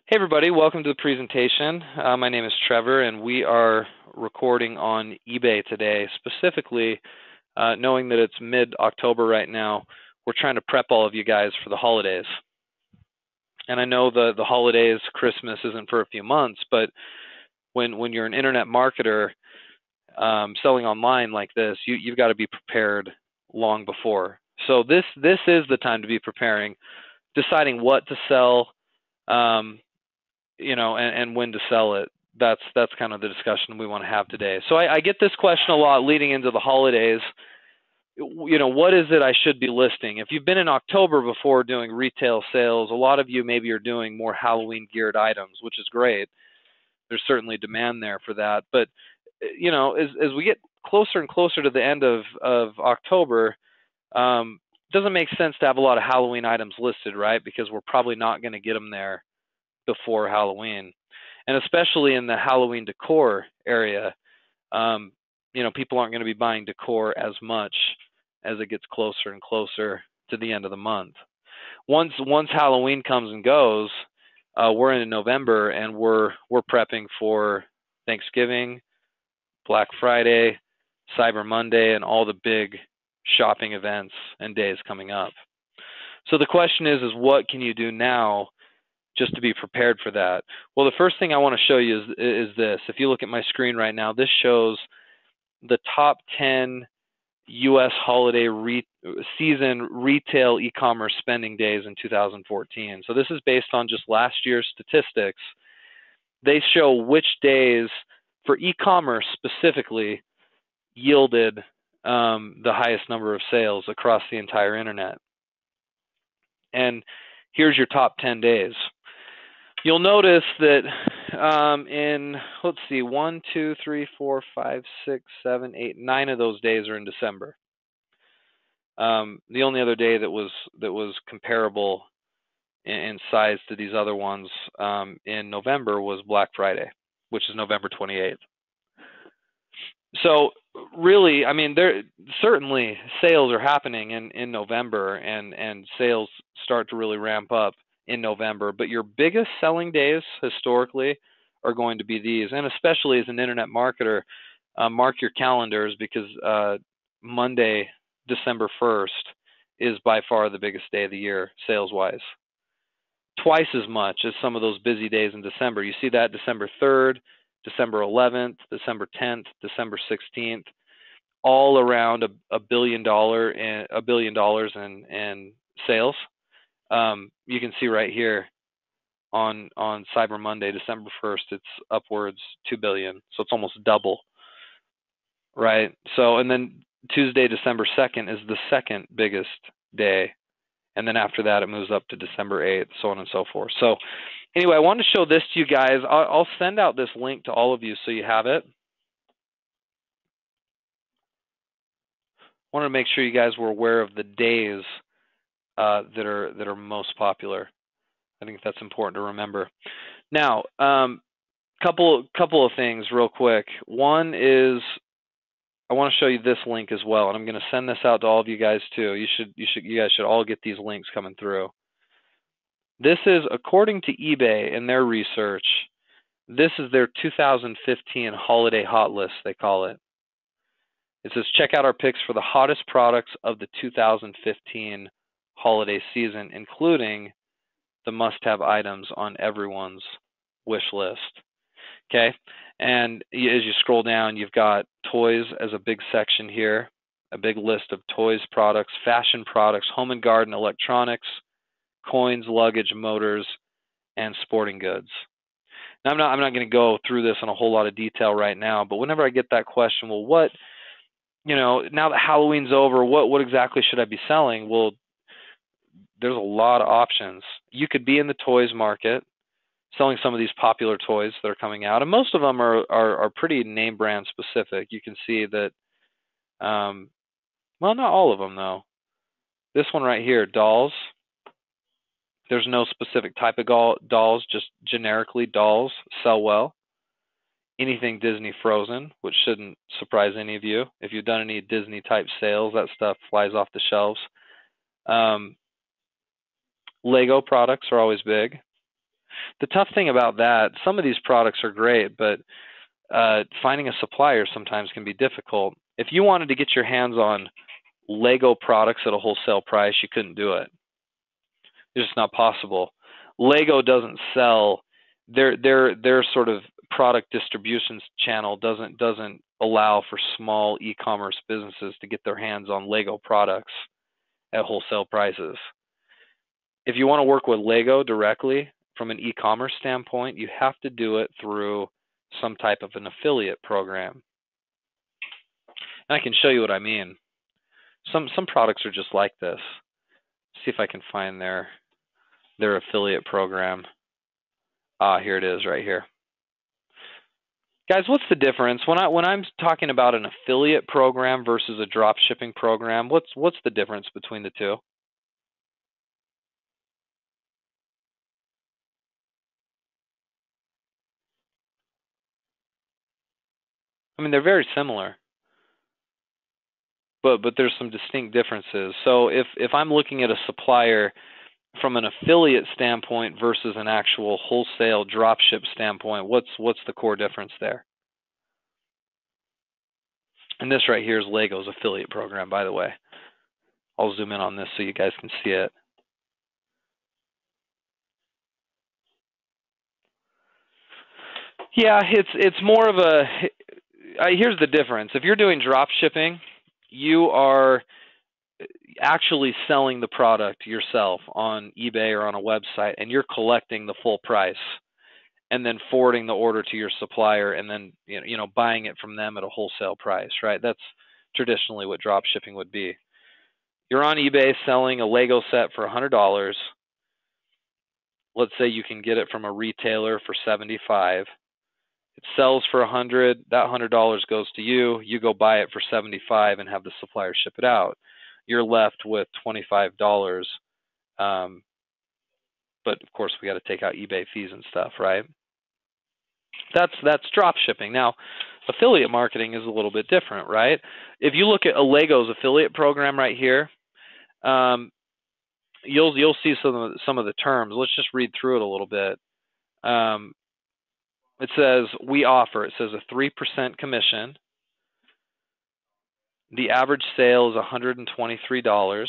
Hey everybody, welcome to the presentation. My name is Trevor and we are recording on eBay today. Specifically, knowing that it's mid-October right now, we're trying to prep all of you guys for the holidays. And I know the holidays, Christmas isn't for a few months, but when you're an internet marketer selling online like this, you've got to be prepared long before. So this is the time to be preparing, deciding what to sell, and when to sell it. That's kind of the discussion we want to have today. So I get this question a lot leading into the holidays. What is it I should be listing? If you've been in October before doing retail sales, a lot of you maybe are doing more Halloween geared items, which is great. There's certainly demand there for that. But as we get closer and closer to the end of October, it doesn't make sense to have a lot of Halloween items listed, right? Because we're probably not going to get them there before Halloween. And especially in the Halloween decor area, people aren't going to be buying decor as much as it gets closer and closer to the end of the month. Once Halloween comes and goes, we're in November and we're prepping for Thanksgiving, Black Friday, Cyber Monday, and all the big shopping events and days coming up. So the question is what can you do now just to be prepared for that? Well, the first thing I want to show you is this. If you look at my screen right now, this shows the top 10 U.S. holiday season retail e-commerce spending days in 2014. So this is based on just last year's statistics. They show which days for e-commerce specifically yielded the highest number of sales across the entire internet. And here's your top 10 days. You'll notice that in, let's see, 1, 2, 3, 4, 5, 6, 7, 8, 9 of those days are in December. The only other day that was comparable in size to these other ones in November was Black Friday, which is November 28th. So really, I mean, there certainly sales are happening in November, and sales start to really ramp up in November, but your biggest selling days historically are going to be these. And especially as an internet marketer, mark your calendars, because Monday, December 1st is by far the biggest day of the year sales-wise. Twice as much as some of those busy days in December. You see that December 3rd, December 11th, December 10th, December 16th, all around $1 billion in sales. You can see right here on Cyber Monday, December 1st, it's upwards $2 billion. So it's almost double, right? So, and then Tuesday, December 2nd is the second biggest day. And then after that, it moves up to December 8th, so on and so forth. So anyway, I wanted to show this to you guys. I'll send out this link to all of you so you have it. I wanted to make sure you guys were aware of the days that are most popular. I think that's important to remember. Now, couple of things real quick. One is I want to show you this link as well, and I'm going to send this out to all of you guys too. You guys should all get these links coming through. This is according to eBay in their research. This is their 2015 holiday hot list, they call it. It says, check out our picks for the hottest products of the 2015 holiday season, including the must-have items on everyone's wish list. Okay, and as you scroll down, you've got toys as a big section here, a big list of toys products, fashion products, home and garden, electronics, coins, luggage, motors, and sporting goods. Now, I'm not going to go through this in a whole lot of detail right now, but whenever I get that question, well, what, now that Halloween's over, what exactly should I be selling? Well, there's a lot of options. You could be in the toys market, selling some of these popular toys that are coming out, and most of them are pretty name brand specific. You can see that, well, not all of them though. This one right here, dolls. There's no specific type of dolls, just generically dolls sell well. Anything Disney Frozen, which shouldn't surprise any of you. If you've done any Disney type sales, that stuff flies off the shelves. Lego products are always big. The tough thing about that, some of these products are great, but finding a supplier sometimes can be difficult. If you wanted to get your hands on Lego products at a wholesale price, you couldn't do it. It's just not possible. Lego doesn't sell their sort of product distribution channel doesn't allow for small e-commerce businesses to get their hands on Lego products at wholesale prices. If you want to work with Lego directly from an e-commerce standpoint, you have to do it through some type of an affiliate program. And I can show you what I mean. Some products are just like this. Let's see if I can find their affiliate program. Here it is right here. Guys, what's the difference when I'm talking about an affiliate program versus a drop shipping program? What's the difference between the two? I mean, they're very similar, but there's some distinct differences. So if I'm looking at a supplier from an affiliate standpoint versus an actual wholesale dropship standpoint, what's the core difference there? And this right here is Lego's affiliate program, by the way. I'll zoom in on this so you guys can see it. Yeah, it's more of a. Here's the difference. If you're doing drop shipping, you are actually selling the product yourself on eBay or on a website, and you're collecting the full price and then forwarding the order to your supplier and then buying it from them at a wholesale price, right? That's traditionally what drop shipping would be. You're on eBay selling a Lego set for $100. Let's say you can get it from a retailer for $75. It sells for $100. That $100 goes to you. You go buy it for $75 and have the supplier ship it out. You're left with $25. But of course, we got to take out eBay fees and stuff, right? That's drop shipping. Now, affiliate marketing is a little bit different, right? If you look at a Lego's affiliate program right here, you'll see some of the terms. Let's just read through it a little bit. It says we offer. It says a 3% commission. The average sale is $123.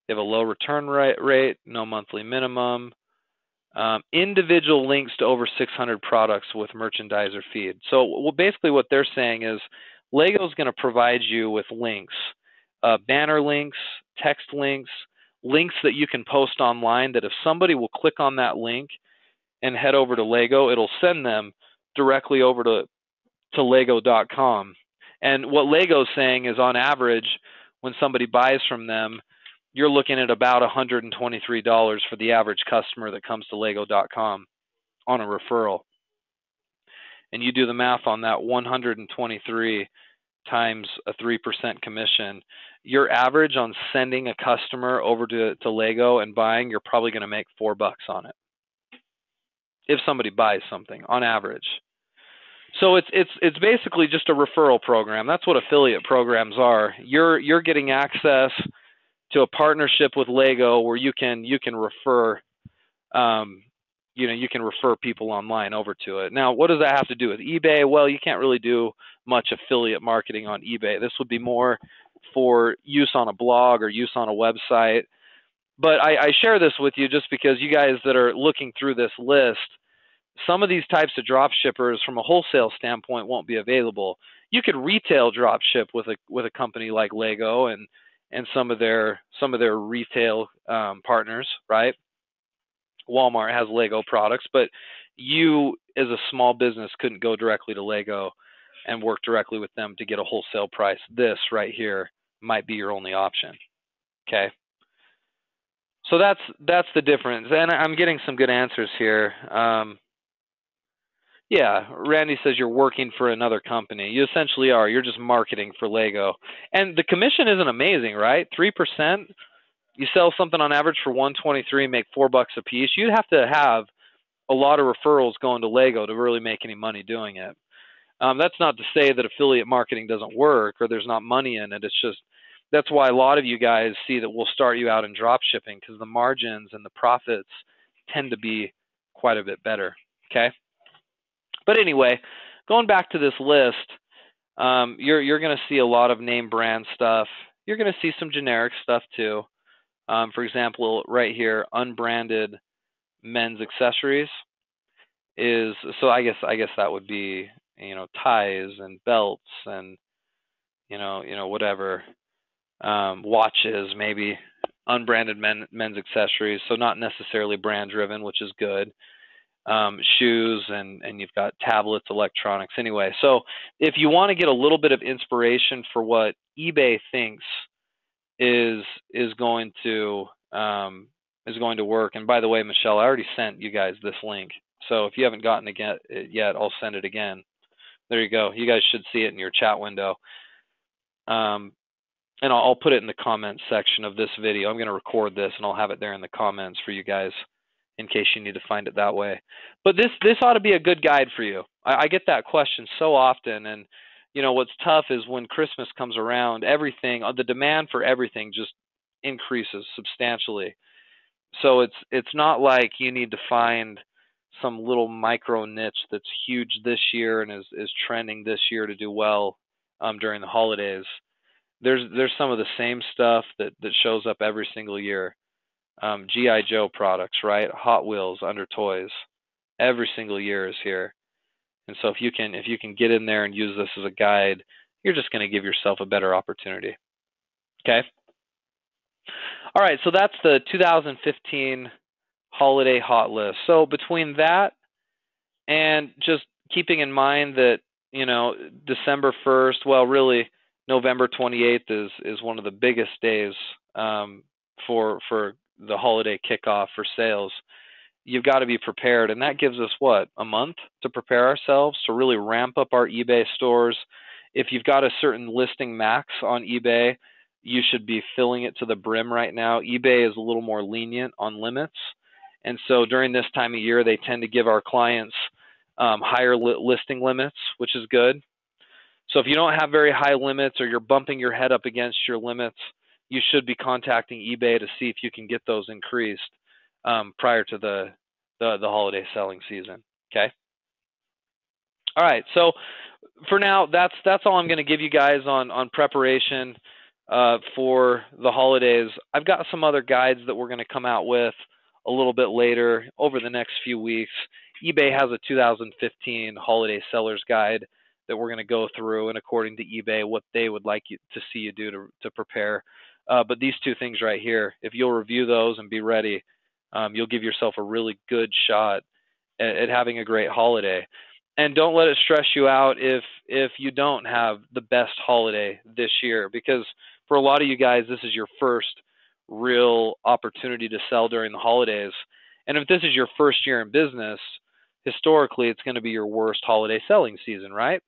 They have a low return rate, no monthly minimum. Individual links to over 600 products with merchandiser feed. So basically what they're saying is Lego's going to provide you with links, banner links, text links, links that you can post online that if somebody will click on that link and head over to Lego, it'll send them directly over to Lego.com. And what Lego's saying is on average, when somebody buys from them, you're looking at about $123 for the average customer that comes to Lego.com on a referral. And you do the math on that 123 times a 3% commission. Your average on sending a customer over to Lego and buying, you're probably going to make $4 on it if somebody buys something on average. So it's basically just a referral program. That's what affiliate programs are. You're getting access to a partnership with Lego where you can refer you can refer people online over to it. Now, what does that have to do with eBay? Well, you can't really do much affiliate marketing on eBay. This would be more for use on a blog or use on a website. But I share this with you just because you guys that are looking through this list, some of these types of drop shippers from a wholesale standpoint won't be available. You could retail drop ship with a company like Lego and some of their retail partners, right? Walmart has Lego products, but you as a small business couldn't go directly to Lego and work directly with them to get a wholesale price. This right here might be your only option. Okay. So that's the difference. And I'm getting some good answers here. Yeah, Randy says you're working for another company. You essentially are. You're just marketing for Lego. And the commission isn't amazing, right? 3%. You sell something on average for $123, make $4 a piece. You'd have to have a lot of referrals going to Lego to really make any money doing it. That's not to say that affiliate marketing doesn't work or there's not money in it. It's just that's why a lot of you guys see that we'll start you out in drop shipping because the margins and the profits tend to be quite a bit better. Okay. But anyway, going back to this list, you're going to see a lot of name brand stuff. You're going to see some generic stuff too. For example, right here, unbranded men's accessories is, so I guess that would be, ties and belts and whatever, watches, maybe unbranded men's accessories. So not necessarily brand driven, which is good. Shoes, and you've got tablets, electronics. Anyway, so if you want to get a little bit of inspiration for what eBay thinks is going to work. And by the way, Michelle, I already sent you guys this link. So if you haven't gotten it yet, I'll send it again. There you go. You guys should see it in your chat window. And I'll put it in the comments section of this video. I'm going to record this and I'll have it there in the comments for you guys in case you need to find it that way. But this ought to be a good guide for you. I get that question so often, and what's tough is when Christmas comes around, the demand for everything just increases substantially. So it's not like you need to find some little micro niche that's huge this year and is trending this year to do well during the holidays. There's some of the same stuff that shows up every single year. G.I. Joe products, right? Hot Wheels under toys. Every single year is here. And so if you can get in there and use this as a guide, you're just going to give yourself a better opportunity. Okay? All right, so that's the 2015 holiday hot list. So between that and just keeping in mind that, December 1st, well, really November 28th is one of the biggest days for the holiday kickoff for sales. You've got to be prepared, and that gives us what, a month to prepare ourselves to really ramp up our eBay stores. If you've got a certain listing max on eBay, you should be filling it to the brim right now. eBay is a little more lenient on limits, and so during this time of year, they tend to give our clients higher listing limits, which is good. So if you don't have very high limits or you're bumping your head up against your limits, you should be contacting eBay to see if you can get those increased prior to the holiday selling season. Okay. All right. So for now, that's all I'm going to give you guys on preparation for the holidays. I've got some other guides that we're going to come out with a little bit later over the next few weeks. eBay has a 2015 holiday sellers guide that we're going to go through, and according to eBay, what they would like you to see you do to prepare. But these two things right here, if you'll review those and be ready, you'll give yourself a really good shot at having a great holiday. And don't let it stress you out if you don't have the best holiday this year, because for a lot of you guys, this is your first real opportunity to sell during the holidays. And if this is your first year in business, historically, it's going to be your worst holiday selling season, right?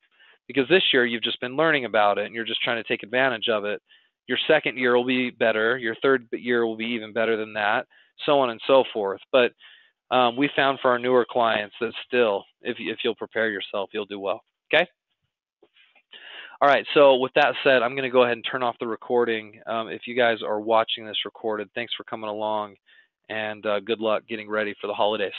Because this year you've just been learning about it and you're just trying to take advantage of it. Your second year will be better. Your third year will be even better than that, so on and so forth. But we found for our newer clients that still, if you'll prepare yourself, you'll do well. Okay? All right, so with that said, I'm going to go ahead and turn off the recording. If you guys are watching this recorded, thanks for coming along, and good luck getting ready for the holidays.